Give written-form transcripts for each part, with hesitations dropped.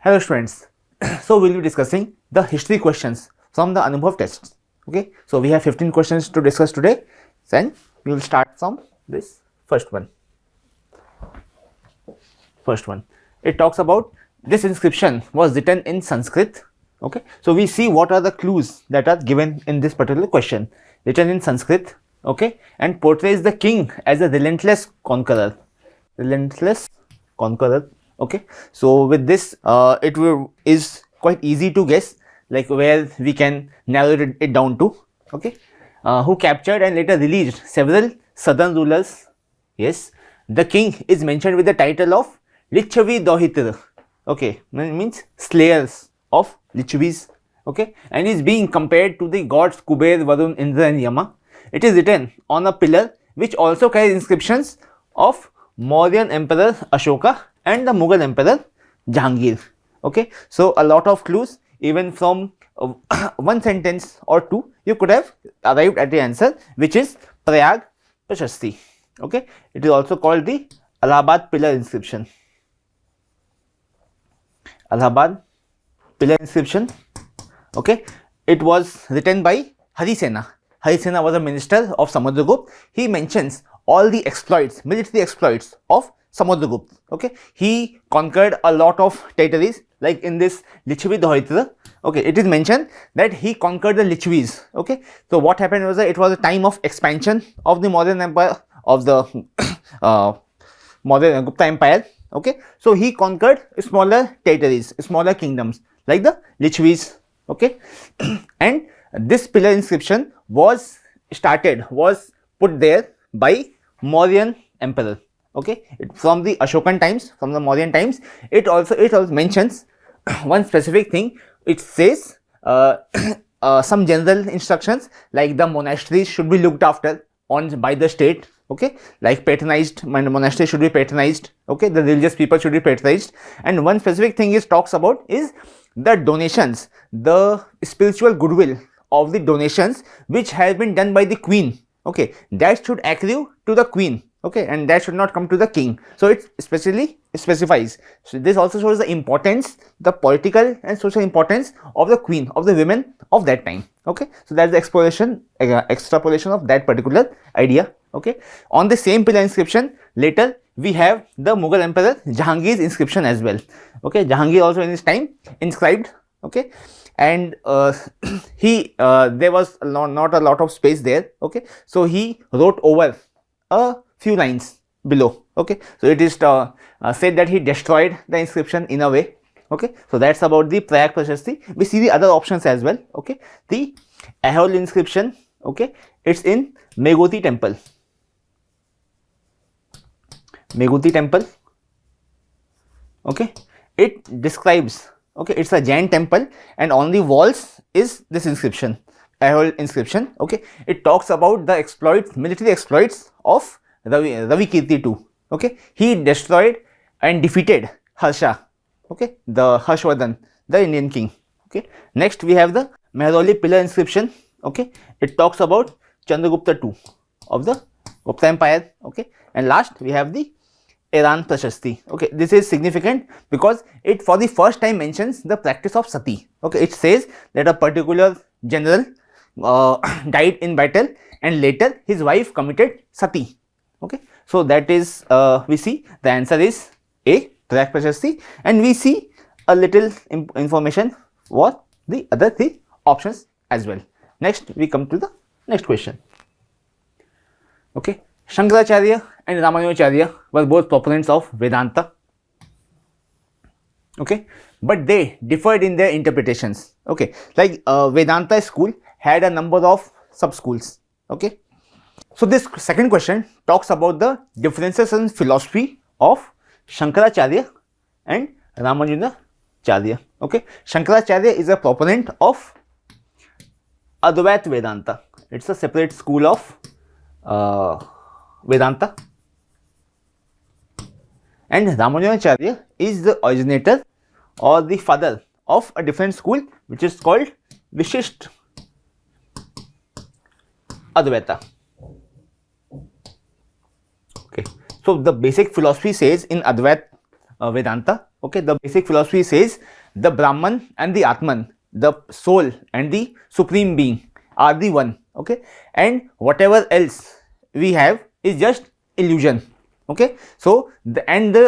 Hello students, so we'll be discussing the history questions from the Anubhav tests. Okay, so we have 15 questions to discuss today, and we will start from this first one. It talks about this inscription was written in Sanskrit. Okay, so we see what are the clues that are given in this particular question. Written in Sanskrit, okay, and portrays the king as a relentless conqueror. Okay, so with this is quite easy to guess, like where we can narrow it down to. Okay, who captured and later released several southern rulers. Yes, the king is mentioned with the title of Lichavi Dohitr. Okay, means slayers of Lichavis. Okay, and is being compared to the gods Kuber, Varun, Indra and Yama. It is written on a pillar which also carries inscriptions of Mauryan Emperor Ashoka and the Mughal Emperor Jahangir. Okay, so a lot of clues, even from one sentence or two, you could have arrived at the answer, which is Prayag Prashasti. Okay, it is also called the Allahabad pillar inscription. Allahabad pillar inscription. Okay, it was written by Harisena. Harisena was a minister of Samudragupta. He mentions all the exploits, military exploits of Samudragupta. Okay, he conquered a lot of territories, like in this Lichavi Dohitra. Okay, it is mentioned that he conquered the Lichavis. Okay, so what happened was that it was a time of expansion of the Mauryan Empire, of the Mauryan Gupta Empire. Okay, so he conquered smaller territories, smaller kingdoms like the Lichavis. Okay, and this pillar inscription was put there by Mauryan Emperor. Okay, from the Ashokan times, from the Mauryan times. It also mentions one specific thing. It says some general instructions, like the monasteries should be looked after by the state. Okay, like patronized, monasteries should be patronized. Okay, the religious people should be patronized. And one specific thing is talks about is the donations, the spiritual goodwill of the donations which has been done by the queen. Okay, that should accrue to the queen. Okay, and that should not come to the king. So it especially specifies. So this also shows the importance, the political and social importance of the queen, of the women of that time. Okay, so that's the extrapolation of that particular idea. Okay, on the same pillar inscription, later we have the Mughal Emperor Jahangir's inscription as well. Okay, Jahangir also in his time inscribed. Okay, and there was not a lot of space there. Okay, so he wrote over a few lines below. Okay, so it is said that he destroyed the inscription in a way. Okay, so that's about the Prayag Prashasti. We see the other options as well. Okay, the Ahom inscription. Okay, it's in Megoti temple. Okay, it describes. Okay, it's a Jain temple, and on the walls is this inscription, Ahom inscription. Okay, it talks about the military exploits of Ravikirti II. Okay, he destroyed and defeated Harsha. Okay, the Harshvardhan, the Indian king. Okay, next we have the Mehrauli pillar inscription. Okay, it talks about Chandragupta II of the Gupta Empire. Okay, and last we have the Iran Prashasti. Okay, this is significant because it for the first time mentions the practice of sati. Okay, it says that a particular general died in battle and later his wife committed sati. Okay, so that is we see the answer is A, Prayag Prashasti, and we see a little information for the other three options as well. Next we come to the next question. Okay, Shankaracharya and Ramanujacharya were both proponents of Vedanta. Okay, but they differed in their interpretations. Okay, like Vedanta school had a number of sub schools. Okay, so this second question talks about the differences in philosophy of Shankaracharya and Ramanujacharya. Okay, Shankaracharya is a proponent of Advait Vedanta. It's a separate school of Vedanta, and Ramanujacharya is the originator or the father of a different school which is called Vishisht Advaita. Okay, so the basic philosophy says in Advait Vedanta. Okay, the basic philosophy says the Brahman and the Atman, the soul and the supreme being, are the one. Okay, and whatever else we have is just illusion. Okay, so the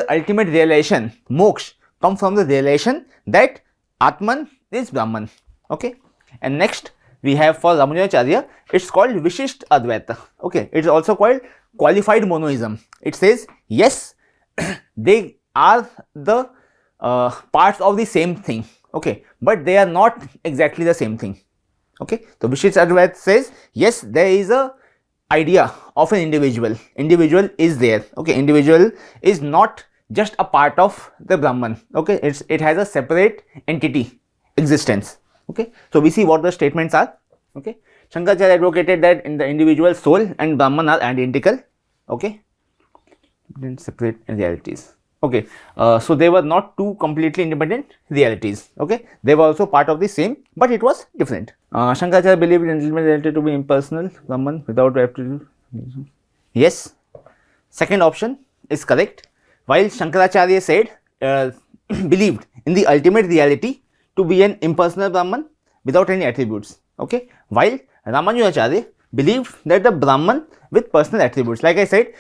ultimate realization, moksha, comes from the realization that Atman is Brahman. Okay, and next we have for Ramanujacharya, it's called Vishisht Advaita. Okay, it's also called qualified monoism. It says yes, they are the parts of the same thing. Okay, but they are not exactly the same thing. Okay, so Vishisht Advaita says yes, there is a idea of an individual. Individual is there. Okay, individual is not just a part of the Brahman. Okay, it has a separate entity existence. Okay, so we see what the statements are. Okay, Shankaracharya advocated that in the individual soul and Brahman are identical. Okay, separate realities. Okay, so they were not two completely independent realities. Okay, they were also part of the same, but it was different. Shankaracharya believed in ultimate reality to be impersonal, Brahman without aptitude. Yes, second option is correct. While Shankaracharya said believed in the ultimate reality to be an impersonal Brahman without any attributes. Okay, while Ramanujacharya believed that the Brahman with personal attributes, like I said,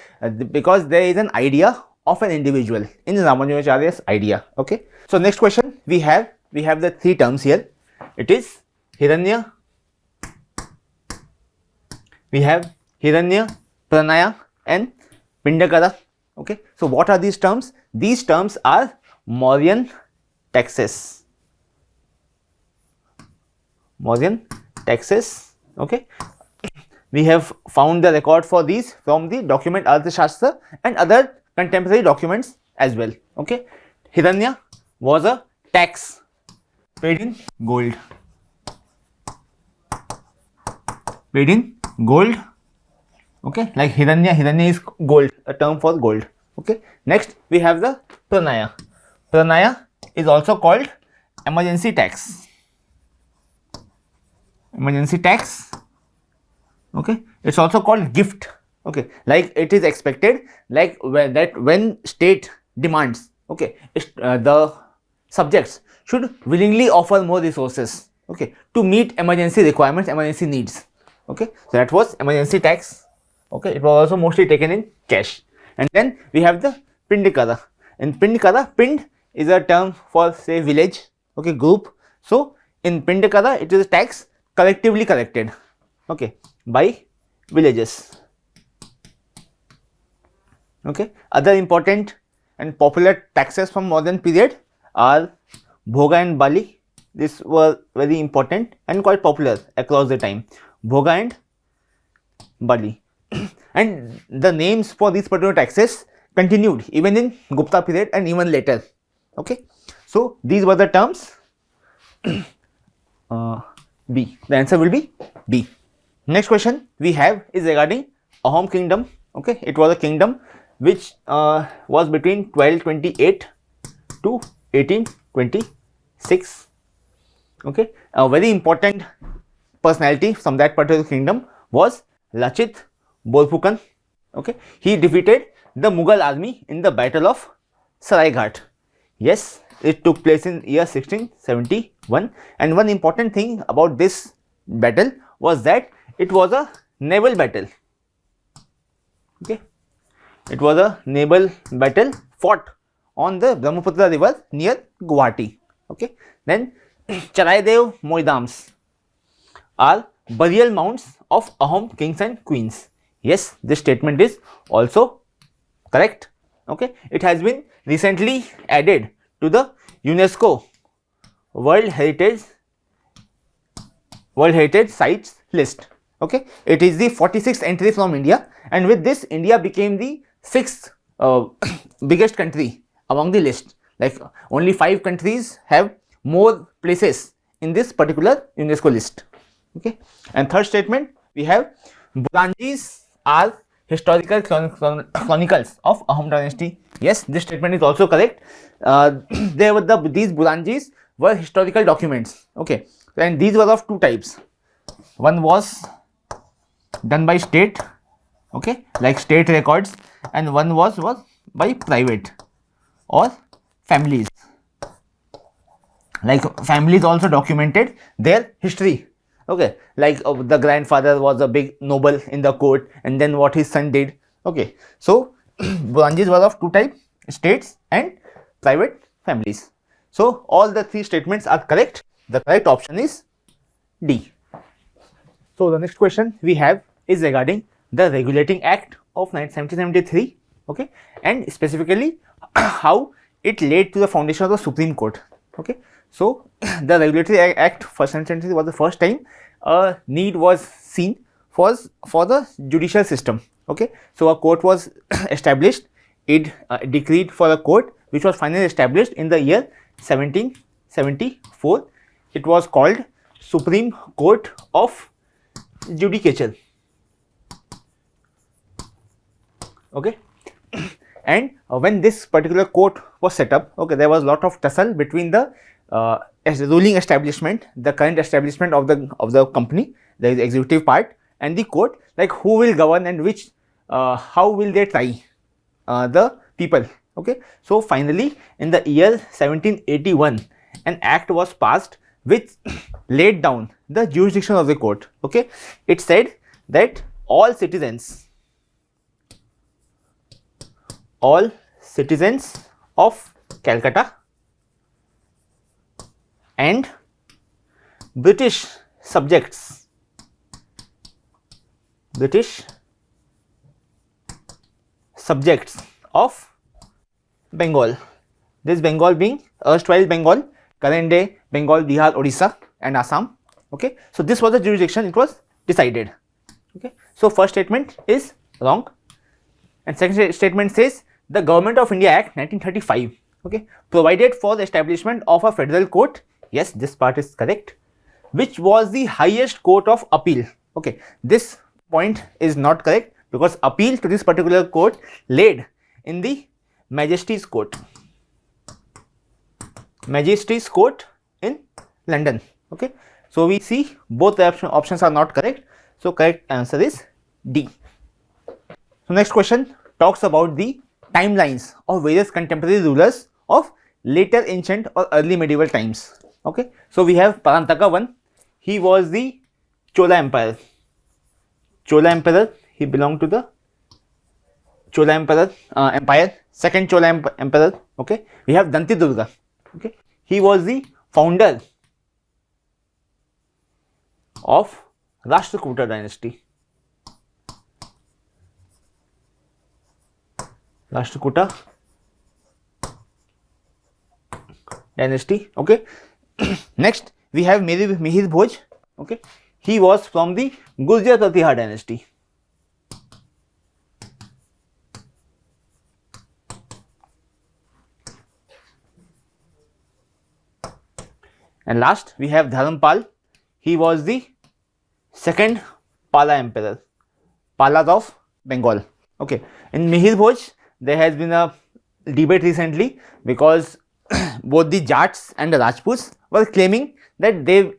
because there is an idea of an individual in Ramanujacharya's idea. Okay, so next question we have the three terms here. It is Hiranya, we have Hiranya, Pranaya and Pindakara. Okay, so what are these terms? These terms are Mauryan taxes. Mauryan taxes. Okay, we have found the record for these from the document Arthashastra and other contemporary documents as well. Okay, Hiranya was a tax paid in gold. Paid in gold. Okay, like Hiranya is gold, a term for gold. Okay, next we have the Pranaya. Pranaya is also called emergency tax. Emergency tax. Okay, it's also called gift. Okay, like it is expected, like when state demands, okay, the subjects should willingly offer more resources, okay, to meet emergency requirements, emergency needs. Okay, so that was emergency tax. Okay, it was also mostly taken in cash. And then we have the Pindikara. In Pindikara, Pind is a term for say village, okay, group. So in Pindikara, it is a tax collectively collected, okay, by villages. Okay, other important and popular taxes from modern period are Bhoga and Bali. These were very important and quite popular across the time. Bhoga and Bali. And the names for these particular taxes continued even in Gupta period and even later. Okay, so these were the terms. B. The answer will be B. Next question we have is regarding Ahom kingdom. Okay, it was a kingdom which was between 1228 to 1826. Okay, a very important personality from that particular kingdom was Lachit Borphukan. Okay, he defeated the Mughal army in the battle of Saraighat. Yes, it took place in year 1671, and one important thing about this battle was that it was a naval battle. Okay, it was a naval battle fought on the Brahmaputra river near Guwahati. Okay, then Charaidev Moidams are burial mounds of Ahom kings and queens. Yes, this statement is also correct. Okay, it has been recently added to the UNESCO World Heritage Sites list. Okay, it is the 46th entry from India, and with this India became the 6th biggest country among the list. Like only 5 countries have more places in this particular UNESCO list. Okay, and third statement we have Buranjis are historical chronicles of Ahom dynasty. Yes, this statement is also correct. These Buranjis were historical documents. Okay, and these were of two types. One was done by state, okay, like state records, and one was by private or families. Like families also documented their history. Okay, like the grandfather was a big noble in the court, and then what his son did. Okay, so branches were of two types: states and private families. So all the three statements are correct. The correct option is D. So the next question we have is regarding the Regulating Act of 1773. Okay, and specifically how it laid to the foundation of the Supreme Court. Okay, so the Regulatory Act for 1773 was the first time a need was seen for the judicial system. Okay, so a court was established. It decreed for a court which was finally established in the year 1774. It was called Supreme Court of Judicature. Okay, and when this particular court was set up, okay, there was a lot of tussle between the ruling establishment, the current establishment of the company, the executive part, and the court, like who will govern and which how will they try the people. Okay, so finally in the year 1781 an act was passed which laid down the jurisdiction of the court. Okay, it said that all citizens of Calcutta and British subjects of Bengal, this Bengal being erstwhile Bengal, current day Bengal, Bihar, Odisha and Assam. Okay, so this was the jurisdiction it was decided. Okay, so first statement is wrong, and second statement says the Government of India Act 1935, okay, provided for the establishment of a federal court. Yes, this part is correct, which was the highest court of appeal. Okay, this point is not correct because appeal to this particular court laid in the Majesty's Court in London. Okay, so we see both the options are not correct, so correct answer is D. So next question talks about the timelines of various contemporary rulers of later ancient or early medieval times. Okay, so we have Parantaka I. He was the Chola Empire. He belonged to the Chola Empire. Second Chola Emperor. Okay, we have Dantidurga. Okay, he was the founder of Rashtrakuta dynasty. Okay, next we have Mihir Bhoj. Okay, he was from the Gurjar Pratihar dynasty. And last we have Dharampal. He was the second Pala emperor, Palas of Bengal. Okay, in Mihir Bhoj there has been a debate recently because both the Jats and the Rajputs were claiming that they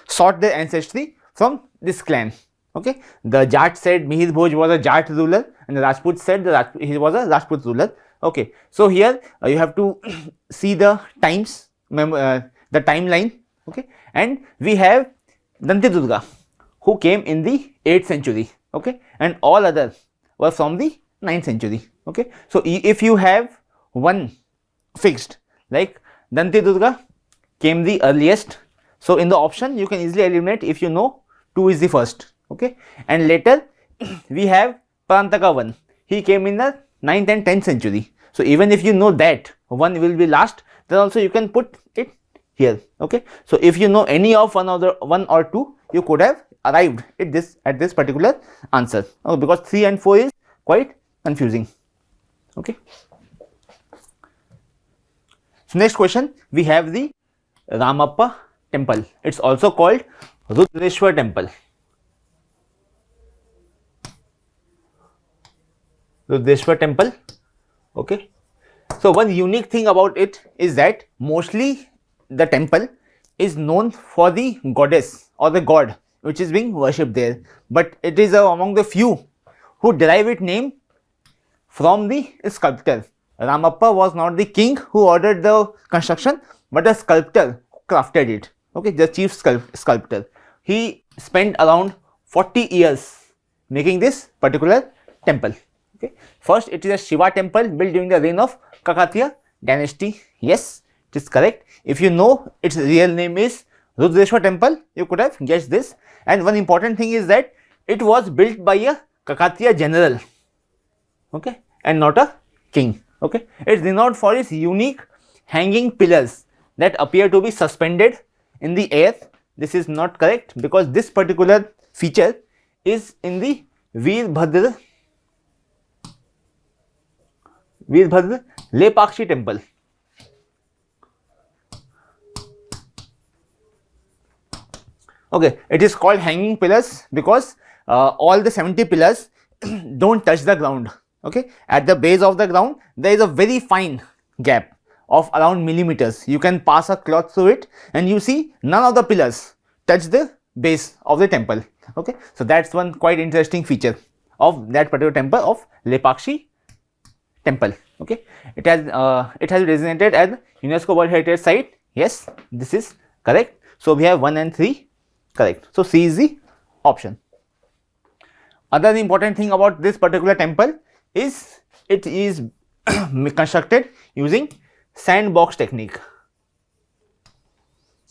sought their ancestry from this clan. Okay, the Jat said Mihir Bhoj was a Jat ruler and the Rajput said he was a Rajput ruler. Okay, so here you have to see the times, the timeline. Okay, and we have Dantidurga who came in the 8th century. Okay, and all others were from the 9th century. Okay, so if you have one fixed, like Dantidurga came the earliest, so in the option you can easily eliminate if you know 2 is the first. Okay, and later we have Parantaka I. He came in the 9th and 10th century. So even if you know that 1 will be last, then also you can put it here. Okay, so if you know any of one or two, you could have arrived at this particular answer. Because 3 and 4 is quite confusing. Okay, so next question we have the Ramappa temple. It's also called Rudreshwar temple. Okay, so one unique thing about it is that mostly the temple is known for the goddess or the god which is being worshipped there, but it is among the few who derive its name from the sculptor Ramappa was not the king who ordered the construction, but the sculptor who crafted it. Okay, the chief sculptor. He spent around 40 years making this particular temple. Okay, first it is a Shiva temple built during the reign of Kakatiya dynasty. Yes, it is correct. If you know its real name is Rudreshwar temple, you could have guessed this. And one important thing is that it was built by a Kakatiya general, okay, and not a king. Okay, it is renowned for its unique hanging pillars that appear to be suspended in the air. This is not correct because this particular feature is in the Veerbhadra Lepakshi temple. Okay, it is called hanging pillars because all the 70 pillars don't touch the ground. Okay, at the base of the ground there is a very fine gap of around millimeters. You can pass a cloth through it and you see none of the pillars touch the base of the temple. Okay, so that's one quite interesting feature of that particular temple of Lepakshi temple. Okay, it has designated as UNESCO World Heritage Site. Yes, this is correct. So we have 1 and 3 correct. So C is the option. Other important thing about this particular temple is it is constructed using sandbox technique.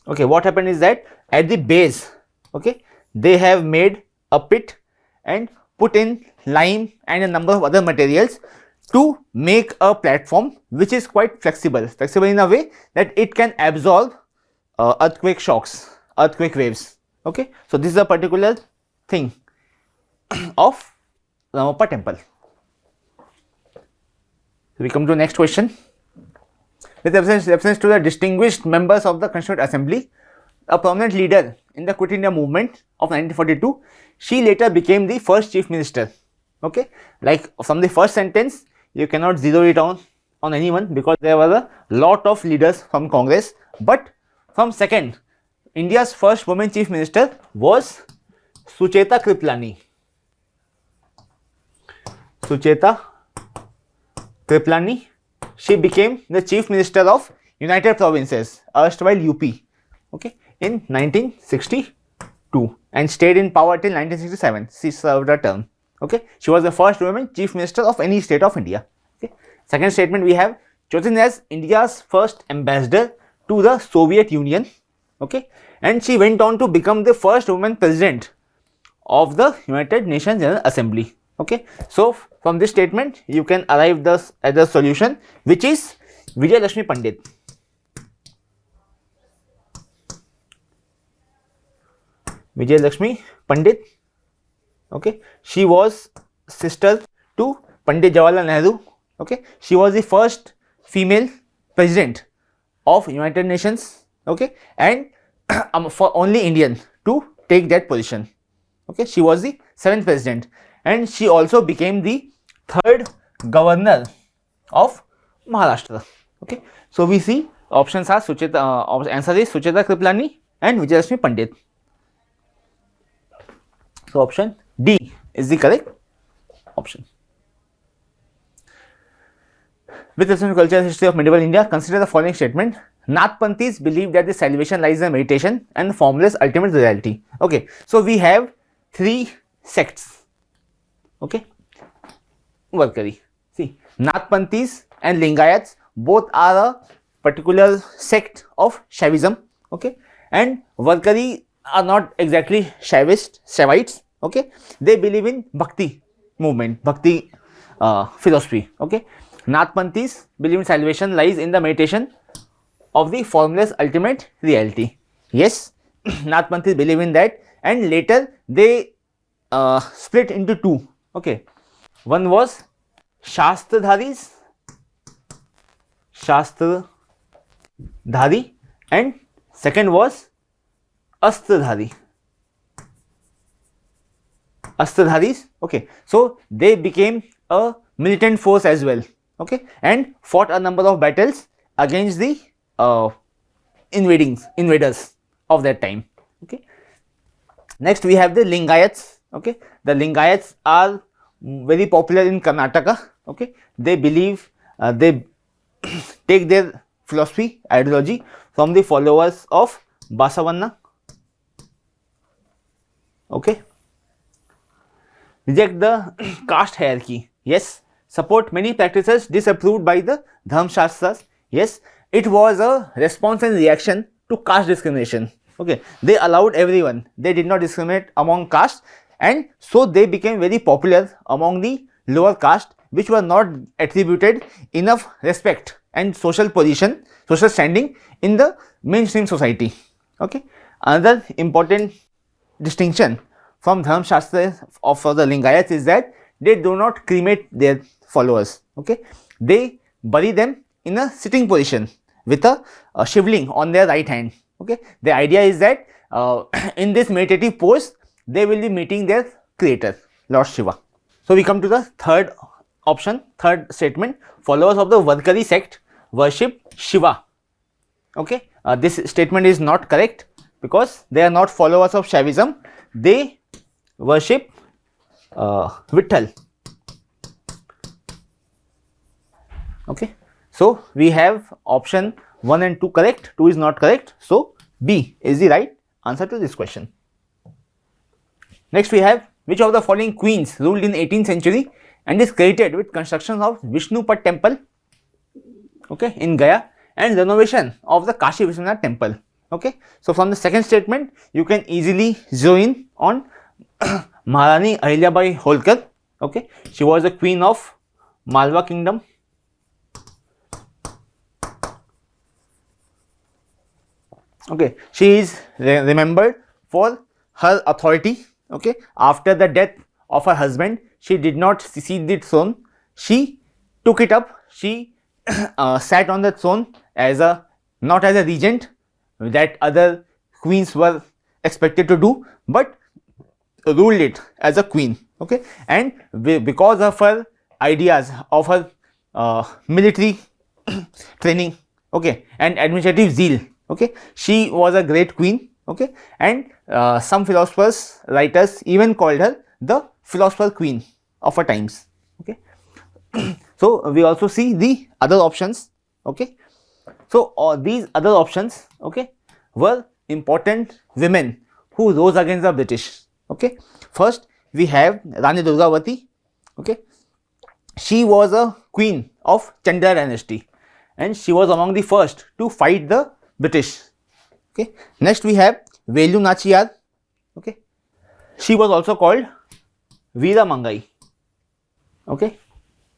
Okay, what happened is that at the base, okay, they have made a pit and put in lime and a number of other materials to make a platform which is quite flexible in a way that it can absorb earthquake shocks, earthquake waves. Okay, so this is a particular thing of Ramappa temple. So we come to next question. With reference to the distinguished members of the Constituent Assembly, a prominent leader in the Quit India movement of 1942, she later became the first chief minister. Okay, like from the first sentence, you cannot zero it on anyone because there were a lot of leaders from Congress. But from second, India's first woman chief minister was Sucheta Kriplani. Sucheta Kriplani. She became the chief minister of United Provinces, erstwhile UP, okay, in 1962 and stayed in power till 1967. She served a term. Okay, she was the first woman chief minister of any state of India. Okay, second statement we have chosen as India's first ambassador to the Soviet Union. Okay, and she went on to become the first woman president of the United Nations General Assembly. Okay, so from this statement you can arrive at the solution, which is Vijay Lakshmi Pandit. Vijay Lakshmi Pandit. Okay, she was sister to Pandit Jawaharlal Nehru. Okay, she was the first female president of United Nations. Okay, and for only Indian to take that position. Okay, she was the 7th president, and she also became the 3rd governor of Maharashtra. Okay, so we see options are Sucheta. Answer is Sucheta Kriplani and Vijay Lakshmi Pandit. So option D is the correct option. With respect to cultural history of medieval India, consider the following statement. Nathpanthis believe that the salvation lies in meditation and the formless ultimate reality. Okay, so we have 3 sects. Okay, Varkari. See, Nathpanthis and Lingayats both are a particular sect of Shaivism. Okay, and Varkari are not exactly Shaivites. Okay, they believe in Bhakti movement, Bhakti philosophy. Okay, Nathpanthis believe in salvation lies in the meditation of the formless ultimate reality. Yes, Nathpanthis believe in that, and later they split into 2. Okay, one was Shastradharis, and second was Astradhari. Astradharis. Okay, so they became a militant force as well. Okay, and fought a number of battles against the invaders of that time. Okay, next we have the Lingayats. Okay, the Lingayats are very popular in Karnataka. Okay, they believe they take their philosophy, ideology from the followers of Basavanna. Okay. Reject the caste hierarchy. Yes. Support many practices disapproved by the Dharmashastras. Yes. It was a response and reaction to caste discrimination. Okay. They allowed everyone. They did not discriminate among castes, and so they became very popular among the lower caste, which were not attributed enough respect and social position, social standing in the mainstream society. Okay. Another important distinction from Dharmashastra for the Lingayats is that they do not cremate their followers. Okay. They bury them in a sitting position with a shivling on their right hand. Okay. The idea is that in this meditative pose, they will be meeting their creator, Lord Shiva. So we come to the third option, third statement. Followers of the Varkari sect worship Shiva. Okay. This statement is not correct because they are not followers of Shaivism. They worship Vitthal. Okay. So we have option 1 and 2 correct, 2 is not correct. So B is the right answer to this question. Next we have, which of the following queens ruled in 18th century and is credited with construction of Vishnupat temple, okay, in Gaya, and renovation of the Kashi Vishwanath temple. Okay. So from the second statement you can easily zero in on Maharani Ahilyabai Holkar. Okay. She was the queen of Malwa kingdom. Okay. She is remembered for her authority. Okay. After the death of her husband, she did not cede the throne. She took it up. She sat on the throne as a, not as a regent that other queens were expected to do, but ruled it as a queen. Okay. And because of her ideas, of her military training, okay, and administrative zeal, okay, she was a great queen. Okay. And some philosophers, writers even called her the philosopher queen of her times. Okay. So we also see the other options. Okay. So these other options, okay, were important women who rose against the British. Okay. First we have Rani Durgavati. Okay. She was a queen of Chandra dynasty and she was among the first to fight the British. Okay. Next we have Velu Nachiyar. Okay. She was also called Veera Mangai. Okay.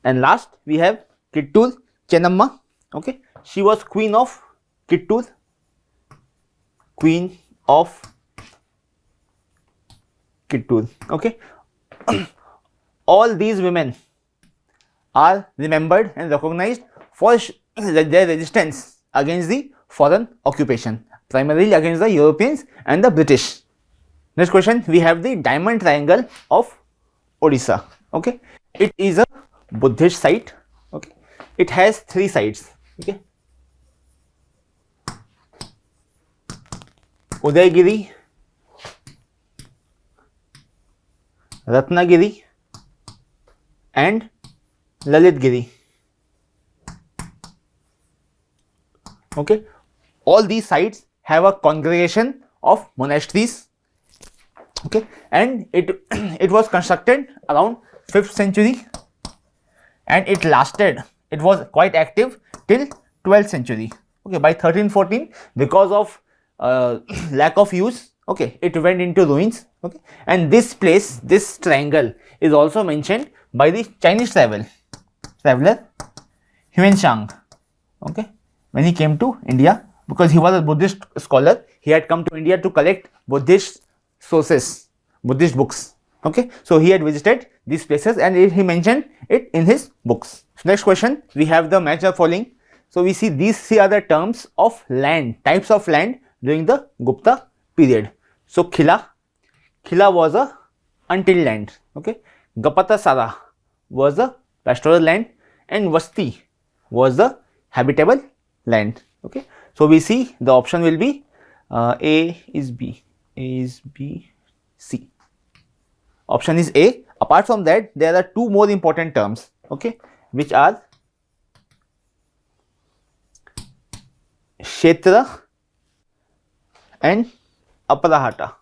And last we have Kittur Chennamma. Okay. She was queen of Kittur, queen of Kittur. Okay. All these women are remembered and recognized for their resistance against the foreign occupation, primarily against the Europeans and the British. Next question, we have the diamond triangle of Odisha. Okay. It is a Buddhist site. Okay. It has 3 sides. Okay. Udaygiri, Ratnagiri and Lalitgiri. Okay. All these sites have a congregation of monasteries. Okay. And it was constructed around 5th century and it lasted, it was quite active till 12th century. Okay. By 1314, because of lack of use, okay, it went into ruins. Okay. And this place, this triangle is also mentioned by the Chinese traveler Huan. Okay. When he came to India, because he was a Buddhist scholar, he had come to India to collect Buddhist sources, Buddhist books. Okay. So he had visited these places and he mentioned it in his books. So next question, we have the match the following. So we see these 3 are the terms of land, types of land during the Gupta period. So Khila was a untilled land. Okay. Gapata Sara was a pastoral land and Vasti was the habitable land. Okay. So we see the option will be A is B, C. Option is A. Apart from that, there are 2 more important terms, okay, which are Kshetra and Aparahata.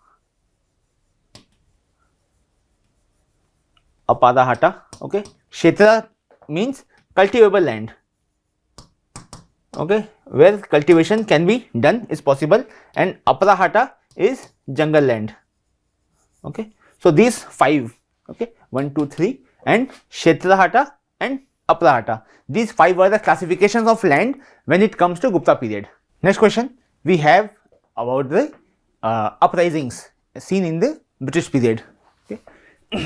Okay. Kshetra means cultivable land. Okay, where cultivation can be done is possible, and Aparahata is jungle land. Okay, so these 5, okay, 1, 2, 3, and Kshetrahata and Aparahata. These 5 were the classifications of land when it comes to Gupta period. Next question we have about the uprisings seen in the British period. Okay,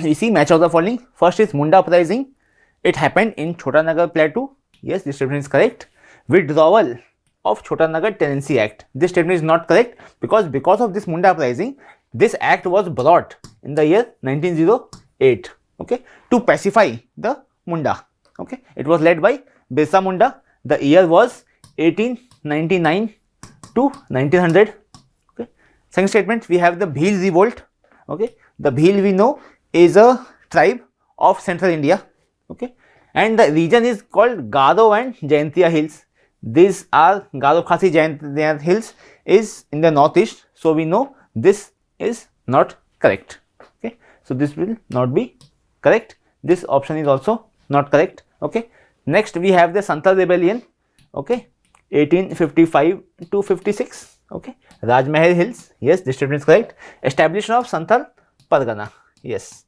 we see match of the following. First is Munda uprising. It happened in Chotanagar Plateau. Yes, this statement is correct. Withdrawal of Chotanagar Tenancy Act. This statement is not correct because of this Munda uprising, this act was brought in the year 1908. Okay, to pacify the Munda. Okay, it was led by Birsa Munda. The year was 1899 to 1900. Okay, second statement we have the Bhil revolt. Okay, the Bhil we know is a tribe of central India. Okay, and the region is called Garo and Jaintia hills. These are Garo Khasi Jaintia hills is in the northeast. So we know this is not correct. Okay, so this will not be correct. This option is also not correct. Okay, next we have the Santhal rebellion. Okay, 1855 to 56. Okay, Rajmahal hills. Yes, this statement is correct. Establishment of Santhal Pargana. Yes,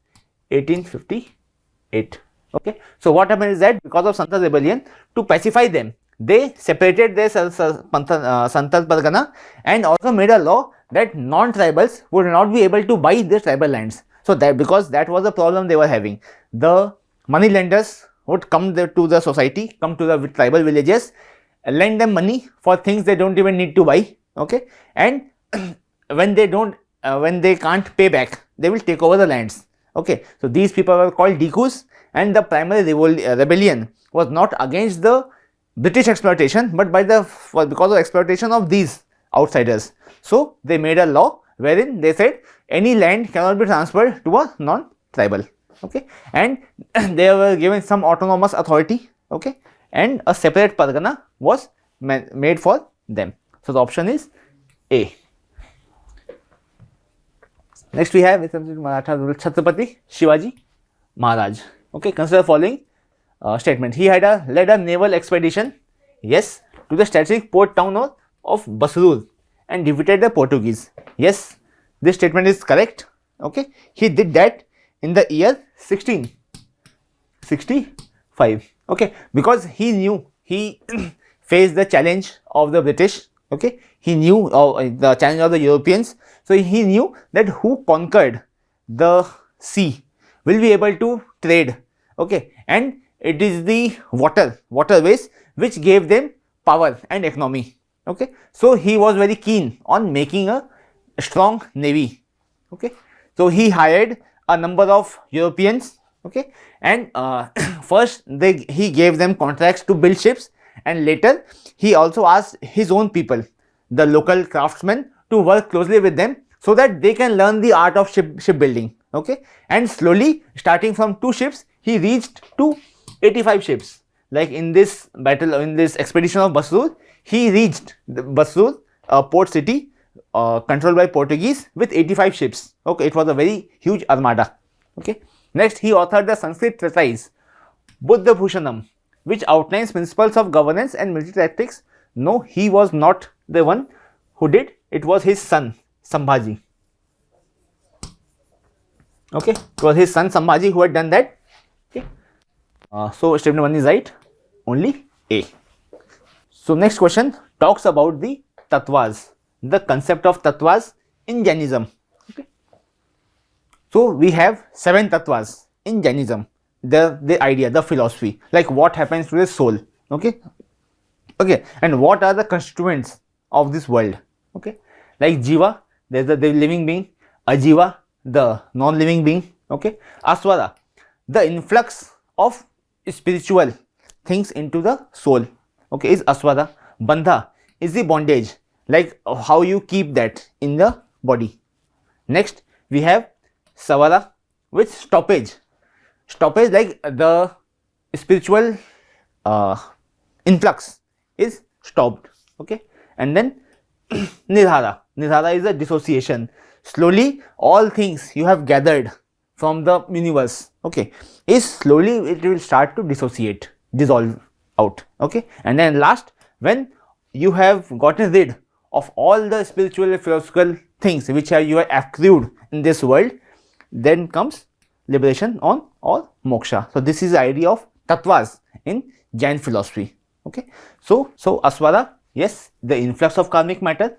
1858. Okay, so what happened is that because of Santhal rebellion, to pacify them, they separated their Santhal Pargana and also made a law that non-tribals would not be able to buy their tribal lands. So that because that was the problem they were having, the money lenders would come there to the society, come to the tribal villages, lend them money for things they don't even need to buy. Okay, and when they can't pay back, they will take over the lands. Okay, so these people were called Dikus, and the primary rebellion was not against the British exploitation, but because of exploitation of these outsiders. So they made a law wherein they said any land cannot be transferred to a non-tribal. Okay, and they were given some autonomous authority. Okay, and a separate pargana was made for them. So the option is A. Next we have Maratha ruler Chhatrapati Shivaji Maharaj. Okay, consider the following statement. He had led a naval expedition, yes, to the strategic port town of Basrur and defeated the Portuguese. Yes, this statement is correct. Okay, he did that in the year 1665. Okay, because he knew he faced the challenge of the British. Okay, he knew the challenge of the Europeans. So he knew that who conquered the sea will be able to trade. Okay, and it is the waterways which gave them power and economy. Okay, so he was very keen on making a strong navy. Okay, so he hired a number of Europeans. Okay, and first he gave them contracts to build ships, and later he also asked his own people, the local craftsmen, to work closely with them so that they can learn the art of shipbuilding. Okay, and slowly, starting from 2 ships, he reached to 85 ships. Like in this battle, in this expedition of Basrur, he reached Basrur, port city controlled by Portuguese, with 85 ships. Okay, it was a very huge armada. Okay, next he authored the Sanskrit treatise Buddha Bhushanam, which outlines principles of governance and military tactics. No, he was not the one who did. It was his son Sambhaji. Okay, it was his son Sambhaji who had done that. Okay, so statement 1 is right, only A. So next question talks about the tattvas, the concept of tattvas in Jainism. Okay, so we have 7 tattvas in Jainism. The idea, the philosophy, like what happens to the soul. Okay, and what are the constituents of this world. Okay, like Jiva, there is the living being, Ajiva, the non-living being. Okay, Aswara, the influx of spiritual things into the soul. Okay, is Aswara. Bandha is the bondage, like how you keep that in the body. Next we have Savara, which stoppage, like the spiritual influx is stopped. Okay, and then nidhara. Nidhara is a dissociation. Slowly all things you have gathered from the universe, okay, is slowly it will start to dissociate, dissolve out, okay. And then last, when you have gotten rid of all the spiritual philosophical things which you have accrued in this world, then comes liberation on or moksha. So this is the idea of tattvas in Jain philosophy, okay. So asvara, yes, the influx of karmic matter,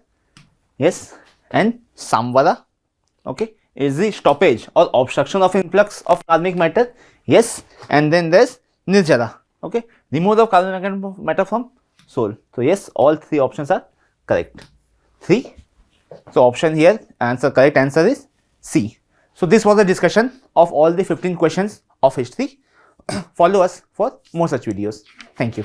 yes, and samvara, okay, is the stoppage or obstruction of influx of karmic matter, yes, and then there's nirjara, okay, removal of karmic matter from soul. So yes, all three options are correct. 3. So option here, correct answer is C. So this was a discussion of all the 15 questions of history. Follow us for more such videos. Thank you.